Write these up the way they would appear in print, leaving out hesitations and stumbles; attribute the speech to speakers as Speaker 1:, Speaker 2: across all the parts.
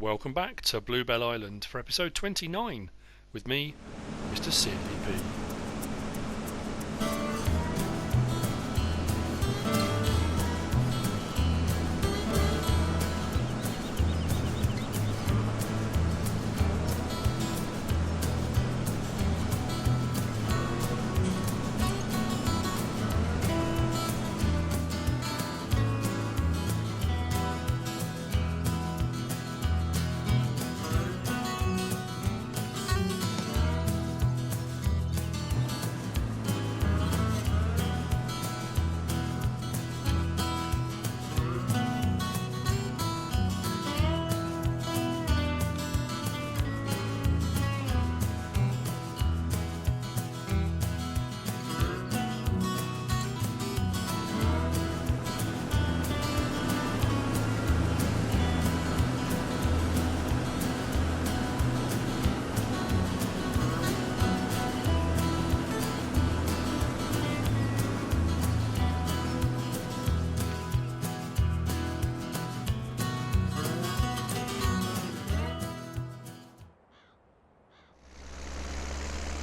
Speaker 1: Welcome back to Bluebell Island for episode 29 with me, MrSealyp.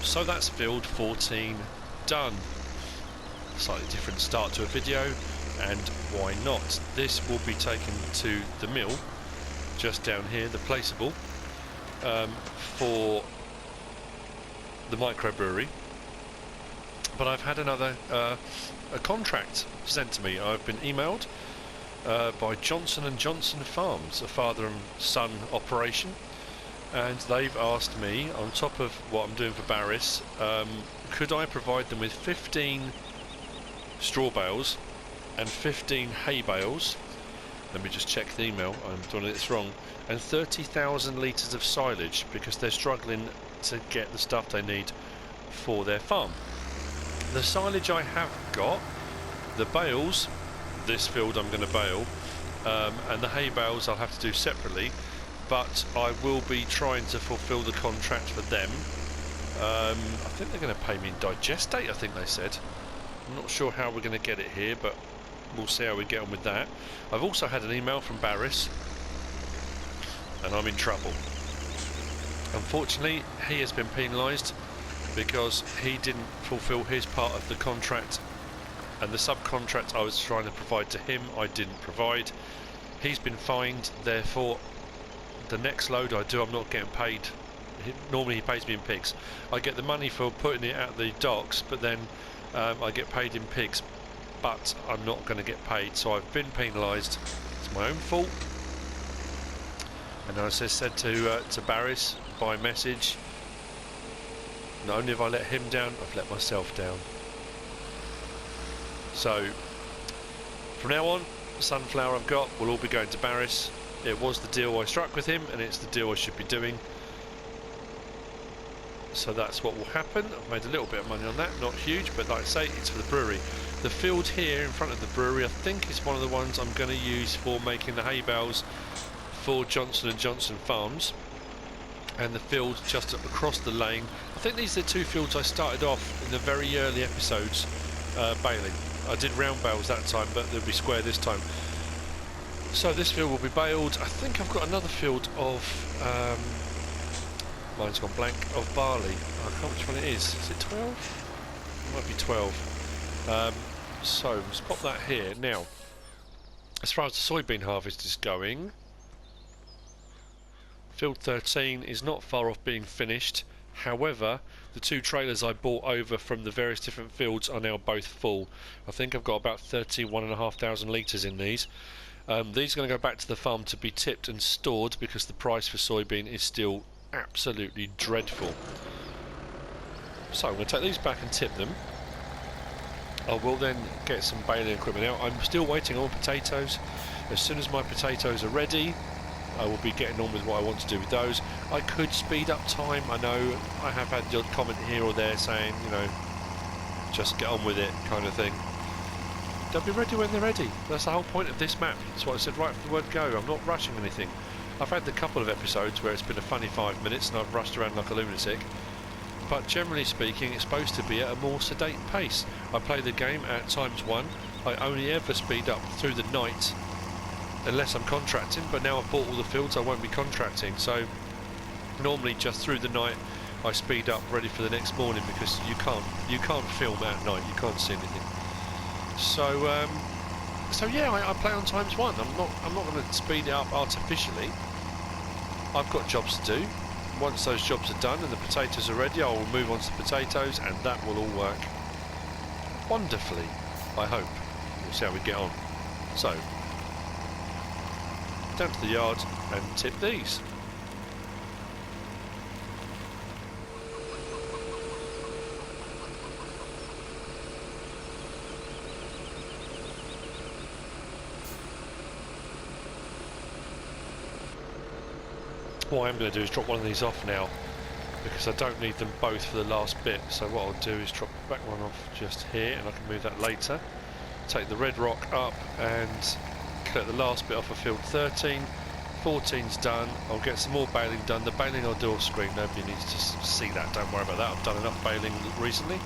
Speaker 1: So that's field 14 done. Slightly different start to a video, and why not? This will be taken to the mill just down here, the placeable, for the microbrewery. But I've had another a contract sent to me. I've been emailed by Johnson & Johnson Farms, a father and son operation. And they've asked me, on top of what I'm doing for Barris, could I provide them with 15 straw bales and 15 hay bales. Let me just check the email, I'm doing this wrong. And 30,000 litres of silage, because they're struggling to get the stuff they need for their farm. The silage I have got, the bales, this field I'm going to bale, and the hay bales I'll have to do separately. But I will be trying to fulfil the contract for them. I think they're going to pay me in digestate, I think they said. I'm not sure how we're going to get it here, but we'll see how we get on with that. I've also had an email from Barris, and I'm in trouble. Unfortunately, he has been penalised because he didn't fulfil his part of the contract, and the subcontract I was trying to provide to him, I didn't provide. He's been fined, therefore the next load I do, I'm not getting paid. Normally he pays me in pigs. I get the money for putting it at the docks, but then I get paid in pigs, but I'm not going to get paid, so I've been penalised. It's my own fault. And as I said to Barris by message, not only have I let him down, I've let myself down. So from now on, the sunflower I've got will all be going to Barris. It was the deal I struck with him, and it's the deal I should be doing. So that's what will happen. I've made a little bit of money on that, not huge, but like I say, it's for the brewery. The field here in front of the brewery, I think is one of the ones I'm going to use for making the hay bales for Johnson & Johnson Farms. And the field just across the lane. I think these are the two fields I started off in the very early episodes baling. I did round bales that time, but they'll be square this time. So this field will be baled. I think I've got another field of, mine's gone blank, of barley. I can't remember which one it is. Is it 12? It might be 12. So let's pop that here. Now, as far as the soybean harvest is going, field 13 is not far off being finished. However, the two trailers I bought over from the various different fields are now both full. I think I've got about 31,500 litres in these. These are going to go back to the farm to be tipped and stored because the price for soybean is still absolutely dreadful. So I'm going to take these back and tip them. I will then get some baling equipment out. I'm still waiting on potatoes. As soon as my potatoes are ready, I will be getting on with what I want to do with those. I could speed up time. I know I have had the odd comment here or there saying, you know, just get on with it kind of thing. They'll be ready when they're ready. That's the whole point of this map. That's what I said right from the word go. I'm not rushing anything. I've had a couple of episodes where it's been a funny 5 minutes and I've rushed around like a lunatic. But generally speaking, it's supposed to be at a more sedate pace. I play the game at ×1. I only ever speed up through the night unless I'm contracting, but now I've bought all the fields I won't be contracting, so normally just through the night I speed up ready for the next morning, because you can't film at night, you can't see anything. So so yeah, I play on ×1. I'm not going to speed it up artificially. I've got jobs to do. Once those jobs are done and the potatoes are ready, I will move on to the potatoes, and that will all work wonderfully, I hope. We'll see how we get on. So, down to the yard and tip these. What I'm going to do is drop one of these off now, because I don't need them both for the last bit. So what I'll do is drop the back one off just here, and I can move that later. Take the red rock up and collect the last bit off of field 13. 14's done. I'll get some more baling done. The baling I'll do off screen, nobody needs to see that, don't worry about that. I've done enough baling recently.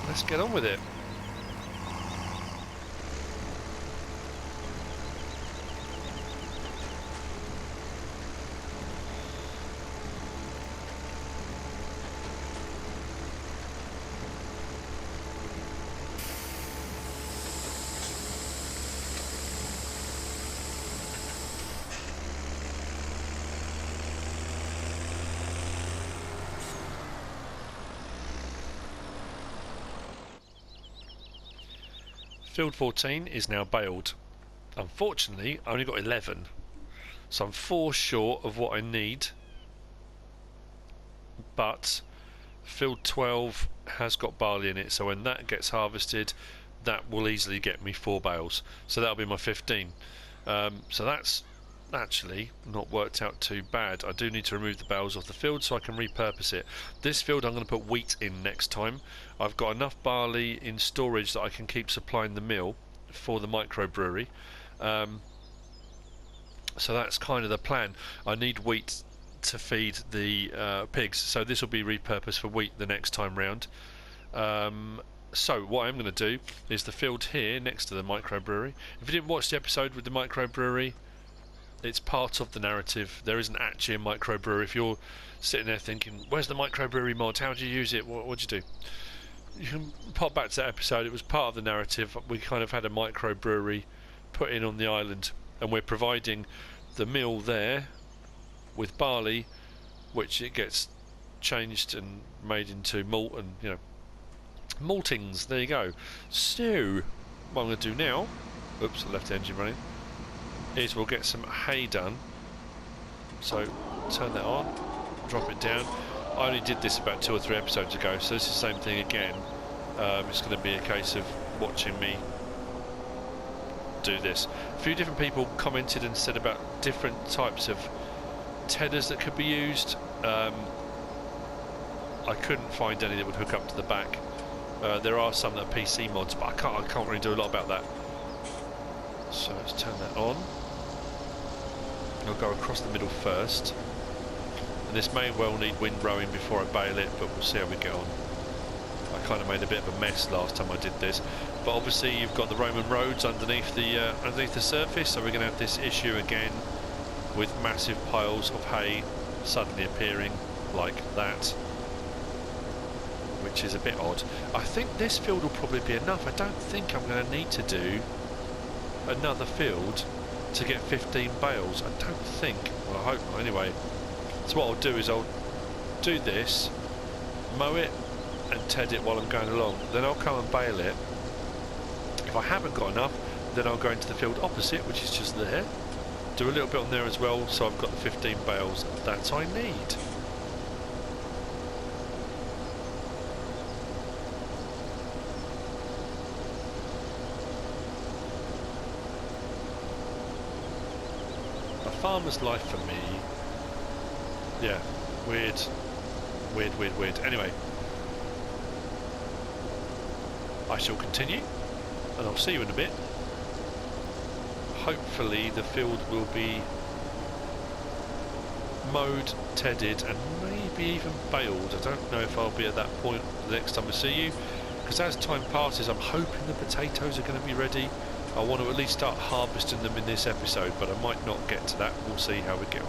Speaker 1: Let's get on with it. Field 14 is now baled. Unfortunately, I only got 11, so I'm 4 short of what I need, but field 12 has got barley in it, so when that gets harvested, that will easily get me 4 bales, so that'll be my 15. So that's actually not worked out too bad. I do need to remove the bales off the field so I can repurpose it. This field I'm going to put wheat in next time. I've got enough barley in storage that I can keep supplying the mill for the microbrewery. So that's kind of the plan. I need wheat to feed the pigs, so this will be repurposed for wheat the next time round. So what I'm going to do is the field here next to the microbrewery. If you didn't watch the episode with the microbrewery, it's part of the narrative. There isn't actually a microbrewery. If you're sitting there thinking, where's the microbrewery mod, how do you use it, what'd you do, you can pop back to that episode. It was part of the narrative. We kind of had a microbrewery put in on the island, and we're providing the mill there with barley, which it gets changed and made into malt, and you know, maltings. There you go. So what I'm going to do now, oops, I left the engine running, is we'll get some hay done. So turn that on, drop it down. I only did this about 2 or 3 episodes ago, so it's the same thing again. It's going to be a case of watching me do this. A few different people commented and said about different types of tedders that could be used. I couldn't find any that would hook up to the back. There are some that are PC mods, but I can't really do a lot about that. So let's turn that on. I'll go across the middle first, and this may well need wind rowing before I bale it, but we'll see how we get on. I kind of made a bit of a mess last time I did this, but obviously you've got the Roman roads underneath the surface, so we're going to have this issue again with massive piles of hay suddenly appearing like that, which is a bit odd. I think this field will probably be enough. I don't think I'm going to need to do another field to get 15 bales. I don't think. Well, I hope not anyway. So what I'll do is I'll do this, mow it and ted it while I'm going along, then I'll come and bale it. If I haven't got enough, then I'll go into the field opposite, which is just there, do a little bit on there as well, so I've got the 15 bales that I need. Farmer's life for me, yeah, weird. Anyway, I shall continue, and I'll see you in a bit. Hopefully the field will be mowed, tedded, and maybe even baled. I don't know if I'll be at that point the next time I see you, because as time passes I'm hoping the potatoes are going to be ready. I want to at least start harvesting them in this episode, but I might not get to that. We'll see how we get on.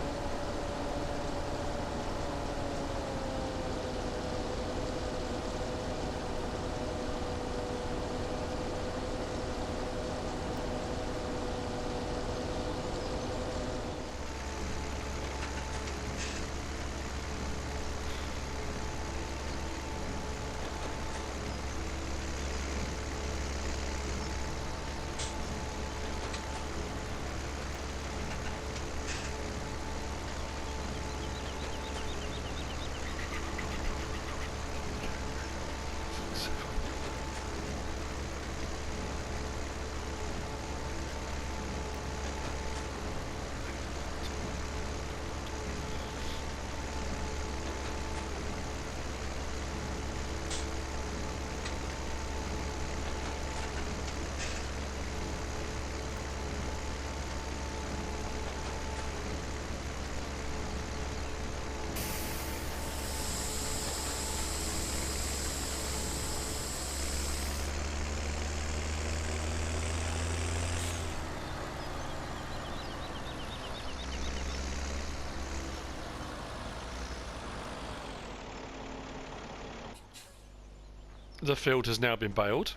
Speaker 1: The field has now been baled.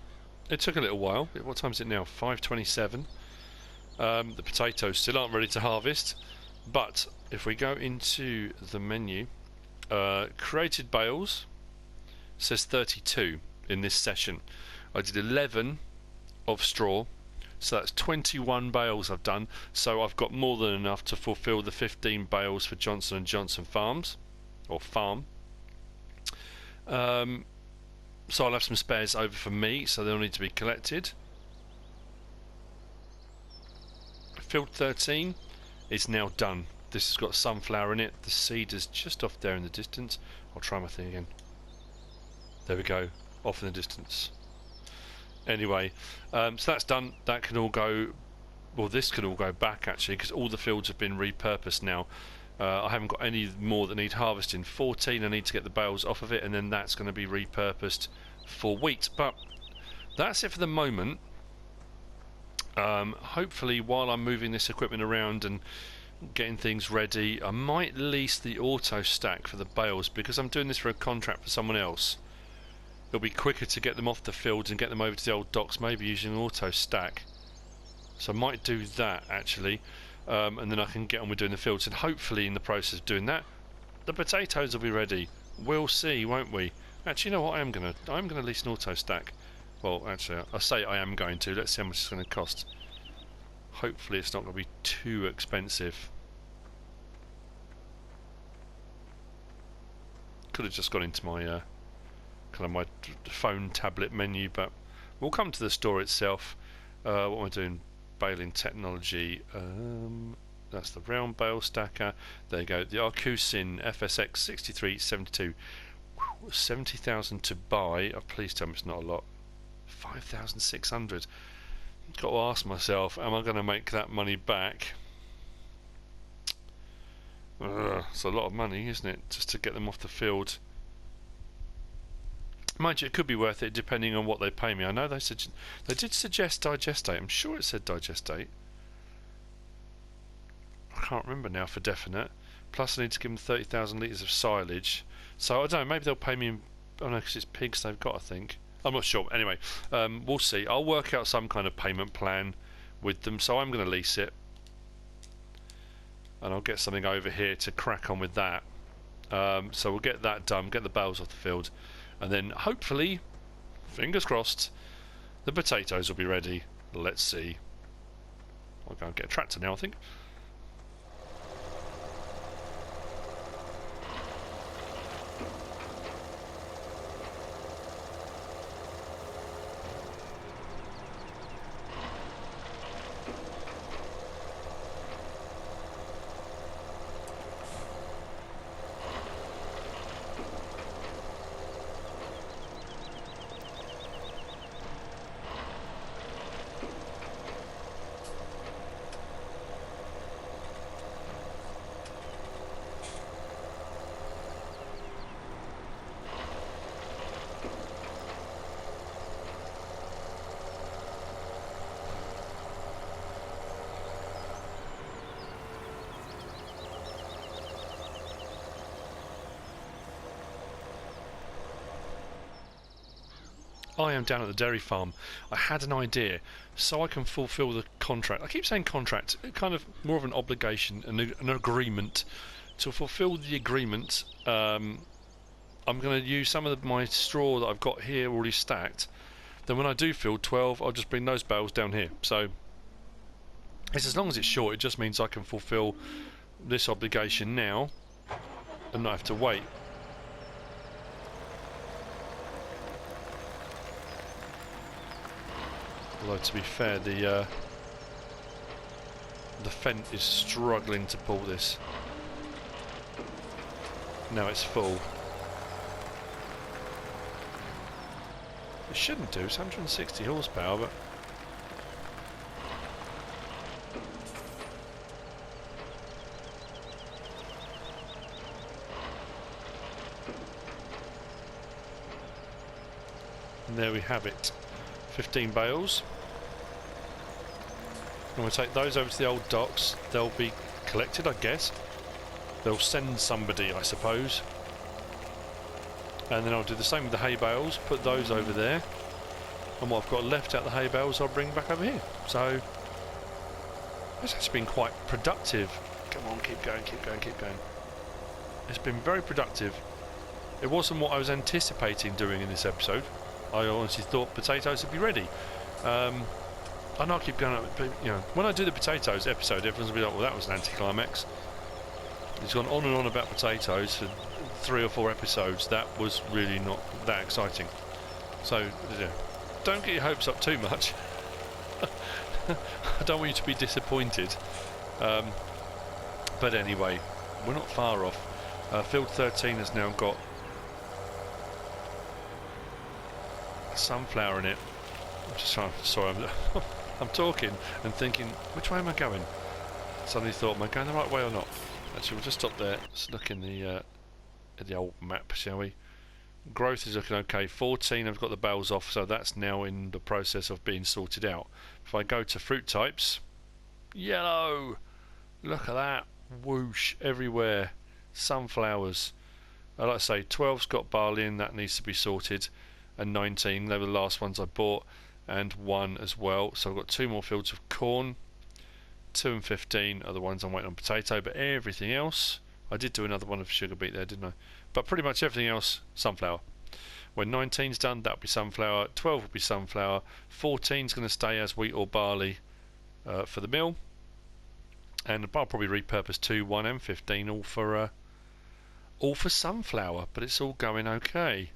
Speaker 1: It took a little while. What time is it now? 5:27. The potatoes still aren't ready to harvest, but if we go into the menu, created bales says 32 in this session. I did 11 of straw, so that's 21 bales I've done. So I've got more than enough to fulfill the 15 bales for Johnson & Johnson Farms, or farm. So I'll have some spares over for me, so they'll need to be collected. Field 13 is now done. This has got sunflower in it. The seed is just off there in the distance. I'll try my thing again. There we go, off in the distance. Anyway, so that's done. That can all go, well, this can all go back actually, because all the fields have been repurposed now. I haven't got any more that need harvesting. 14 I need to get the bales off of it, and then that's going to be repurposed for wheat. But that's it for the moment. Hopefully while I'm moving this equipment around and getting things ready, I might lease the auto stack for the bales, because I'm doing this for a contract for someone else. It'll be quicker to get them off the fields and get them over to the old docks, maybe using an auto stack. So I might do that actually. And then I can get on with doing the fields, and hopefully in the process of doing that, the potatoes will be ready. We'll see, won't we? Actually, you know what? I'm gonna lease an auto stack. Well, actually, I say I am going to. Let's see how much it's going to cost. Hopefully, it's not going to be too expensive. Could have just gone into my kind of my phone tablet menu, but we'll come to the store itself. What am I doing? Baling technology, that's the round bale stacker. There you go, the Arcusin FSX 6372. 70,000 to buy. Oh, please tell me it's not a lot. 5,600. Got to ask myself, am I going to make that money back? It's a lot of money, isn't it, just to get them off the field. Mind you, it could be worth it depending on what they pay me. I know they did suggest digestate. I'm sure it said digestate. I can't remember now for definite. Plus I need to give them 30,000 litres of silage. So I don't know, maybe they'll pay me in, oh no, because it's pigs they've got, I think. I'm not sure. Anyway, we'll see. I'll work out some kind of payment plan with them, so I'm going to lease it. And I'll get something over here to crack on with that. So we'll get that done, get the bales off the field. And then hopefully, fingers crossed, the potatoes will be ready. Let's see. I'll go and get a tractor now, I think. I am down at the dairy farm. I had an idea, so I can fulfil the contract. I keep saying contract, kind of more of an obligation, an agreement. To fulfil the agreement, I'm going to use some of my straw that I've got here already stacked. Then when I do fill 12, I'll just bring those bales down here. So it's, as long as it's short, it just means I can fulfil this obligation now and not have to wait. Although, to be fair, the Fent is struggling to pull this. Now it's full. It shouldn't do. It's 160 horsepower, but and there we have it. 15 bales. I'm going to take those over to the old docks. They'll be collected, I guess. They'll send somebody, I suppose. And then I'll do the same with the hay bales, put those over there. And what I've got left out the hay bales I'll bring back over here. So it's actually been quite productive. Come on, keep going, keep going, keep going. It's been very productive. It wasn't what I was anticipating doing in this episode. I honestly thought potatoes would be ready. I know I keep going up, but you know, when I do the potatoes episode, everyone's gonna be like, well, that was an anticlimax. It's gone on and on about potatoes for 3 or 4 episodes. That was really not that exciting. So, yeah, don't get your hopes up too much. I don't want you to be disappointed. But anyway, we're not far off. Field 13 has now got a sunflower in it. I'm just trying. Sorry, I'm talking and thinking, which way am I going? Suddenly thought, am I going the right way or not? Actually, we'll just stop there. Let's look in the at the old map, shall we? Growth is looking okay. 14, I've got the bales off, so that's now in the process of being sorted out. If I go to fruit types, yellow. Look at that, whoosh everywhere. Sunflowers. Like I say, 12's got barley in, that needs to be sorted, and 19, they were the last ones I bought, and 1 as well. So I've got 2 more fields of corn. 2 and 15 are the ones I'm waiting on potato, but everything else, I did do another one of sugar beet there, didn't I? But pretty much everything else, sunflower. When 19's done, that'll be sunflower. 12 will be sunflower. 14's going to stay as wheat or barley for the mill, and I'll probably repurpose 2, 1 and 15 all for sunflower. But it's all going okay.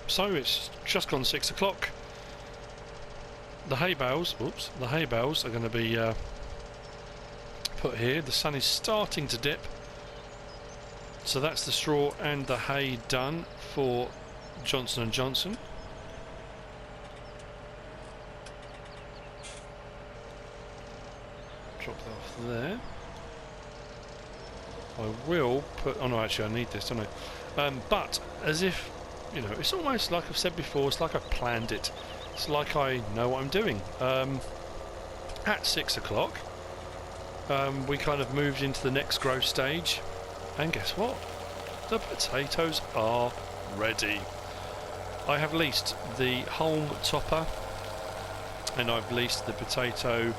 Speaker 1: So it's just gone 6 o'clock. The hay bales, the hay bales are going to be put here. The sun is starting to dip. So that's the straw and the hay done for Johnson & Johnson. Drop that off there. I will put... oh no, actually I need this, don't I? But as if, you know, it's almost like I've said before, it's like I've planned it. It's like I know what I'm doing. At 6 o'clock, we kind of moved into the next growth stage. And guess what? The potatoes are ready. I have leased the Holm topper, and I've leased the potato,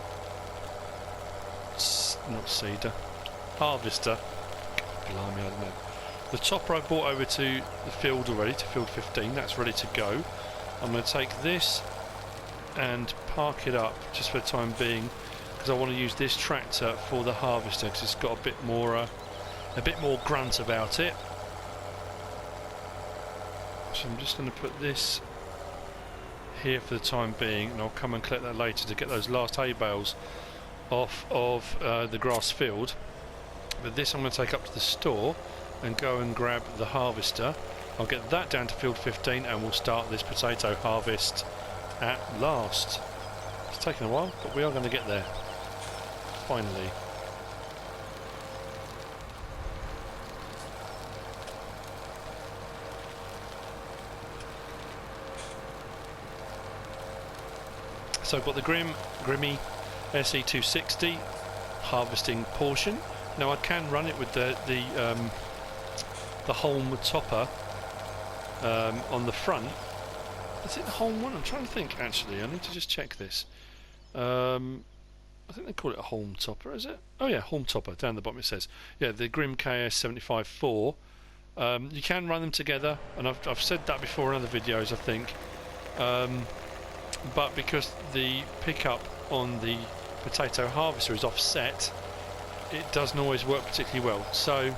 Speaker 1: not seeder, harvester. Blimey, I don't know. The topper I brought over to the field already, to field 15. That's ready to go. I'm going to take this and park it up just for the time being, because I want to use this tractor for the harvester because it's got a bit more grunt about it. So I'm just going to put this here for the time being, and I'll come and collect that later to get those last hay bales off of the grass field. But this I'm going to take up to the store and go and grab the harvester. I'll get that down to field 15 and we'll start this potato harvest at last. It's taken a while, but we are going to get there finally. So I've got the Grimmy SE260 harvesting portion. Now I can run it with the Holm topper on the front. Is it the Holm one? I'm trying to think actually. I need to just check this. I think they call it a Holm topper, is it? Oh yeah, Holm topper. Down the bottom it says. Yeah, the Grim KS75-4. You can run them together, and I've said that before in other videos, I think. But because the pickup on the potato harvester is offset, it doesn't always work particularly well. So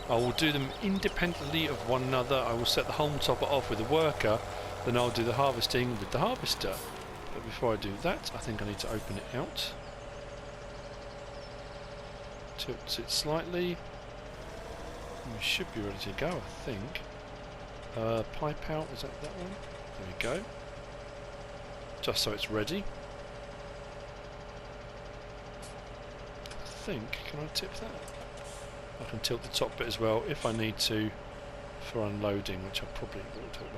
Speaker 1: I will do them independently of one another. I will set the Holm topper off with a worker, then I'll do the harvesting with the harvester. But before I do that, I think I need to open it out. Tilt it slightly. We should be ready to go, I think. Pipe out, is that one? There we go. Just so it's ready. I think, can I tip that? I can tilt the top bit as well if I need to for unloading, which I probably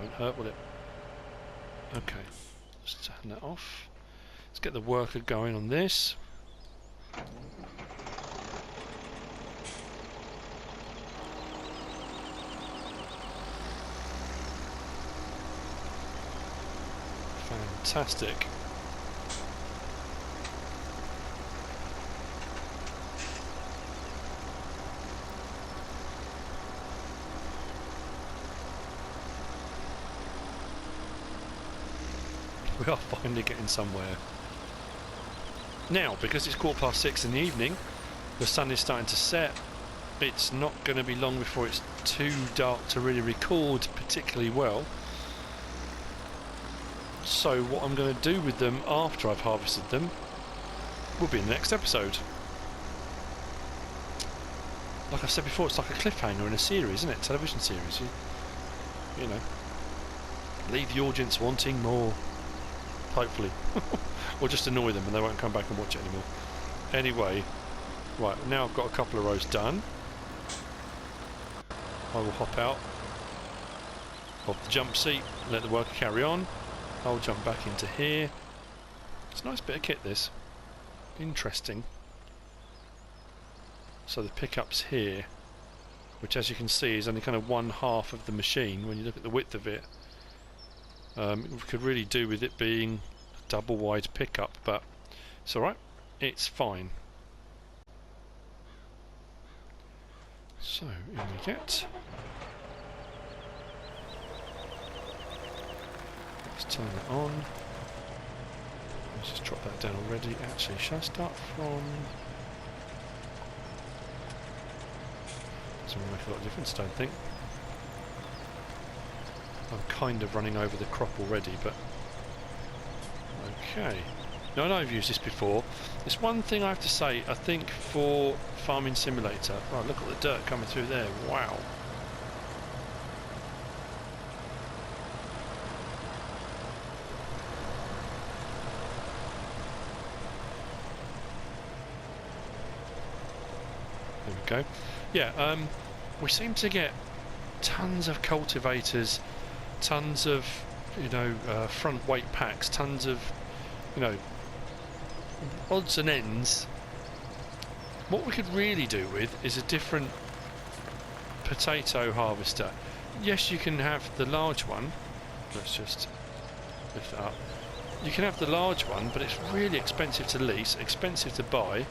Speaker 1: won't hurt, will it? Okay, let's turn that off. Let's get the worker going on this. Fantastic. We are finally getting somewhere. Now, because it's 6:15 in the evening, the sun is starting to set. It's not going to be long before it's too dark to really record particularly well. So what I'm going to do with them after I've harvested them will be in the next episode. Like I said before, it's like a cliffhanger in a series, isn't it? Television series. You know, leave the audience wanting more. Hopefully. Or just annoy them and they won't come back and watch it anymore. Anyway, right, now I've got a couple of rows done. I will hop out of the jump seat, let the worker carry on. I'll jump back into here. It's a nice bit of kit, this. Interesting. So the pickup's here, which as you can see is only kind of 1/2 of the machine when you look at the width of it. We could really do with it being a double wide pickup, but it's alright, it's fine. So in we get. Let's turn that on. Let's just drop that down already. Actually, should I start from... Doesn't really make a lot of difference, I don't think. I'm kind of running over the crop already, but okay. Now I know I've used this before. There's one thing I have to say, I think for Farming Simulator. Oh, look at the dirt coming through there. Wow. There we go. Yeah, we seem to get tons of cultivators, tons of, you know, front weight packs, tons of, you know, odds and ends. What we could really do with is a different potato harvester. Yes, you can have the large one. Let's just lift that up. You can have the large one, but it's really expensive to lease, expensive to buy.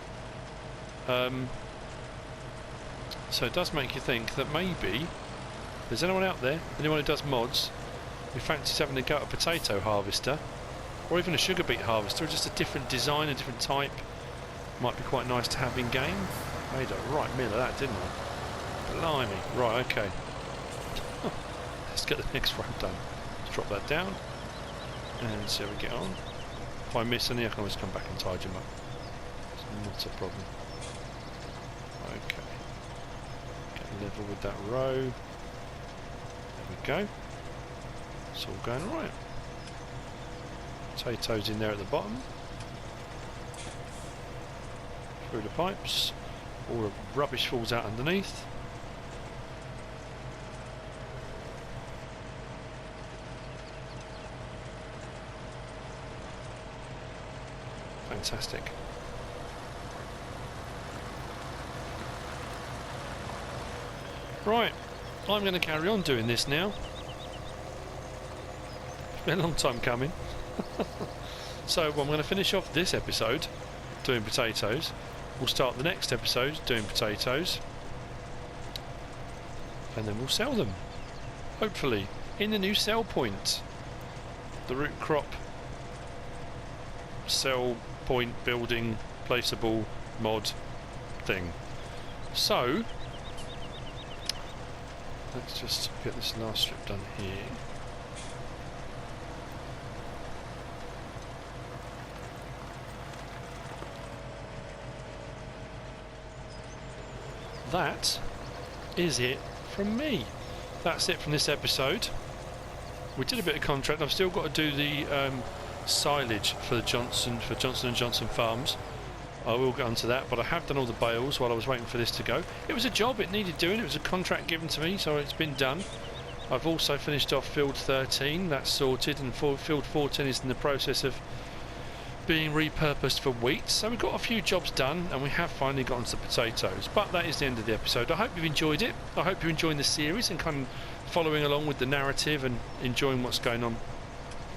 Speaker 1: So it does make you think that maybe there's anyone out there, anyone who does mods, who fancies having a go at a potato harvester, or even a sugar beet harvester, or just a different design, a different type. Might be quite nice to have in game. Made a right meal of that, didn't I? Blimey. Right, okay. Let's get the next row done. Let's drop that down and see how we get on. If I miss any, I can always come back and tidy them up. It's not a problem. Okay. Get level with that row. There we go. It's all going right. Potatoes in there at the bottom. Through the pipes. All the rubbish falls out underneath. Fantastic. Right, I'm going to carry on doing this now. It's been a long time coming. So I'm going to finish off this episode doing potatoes. We'll start the next episode doing potatoes, and then we'll sell them, hopefully, in the new sell point. The root crop sell point building placeable mod thing. So let's just get this last strip done here. That is it from me. That's it from this episode. We did a bit of contract. I've still got to do the silage for the Johnson & Johnson farms. I will get onto that, but I have done all the bales while I was waiting for this to go. It was a job, it needed doing. It was a contract given to me, so it's been done. I've also finished off field 13. That's sorted, and field 14 is in the process of being repurposed for wheat. So we've got a few jobs done, and we have finally got onto the potatoes. But that is the end of the episode. I hope you've enjoyed it. I hope you're enjoying the series and kind of following along with the narrative and enjoying what's going on.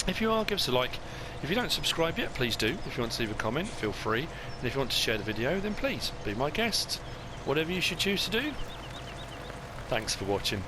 Speaker 1: If you are, give us a like. If you don't subscribe yet, please do. If you want to leave a comment, feel free. And if you want to share the video, then please be my guest. Whatever you should choose to do. Thanks for watching.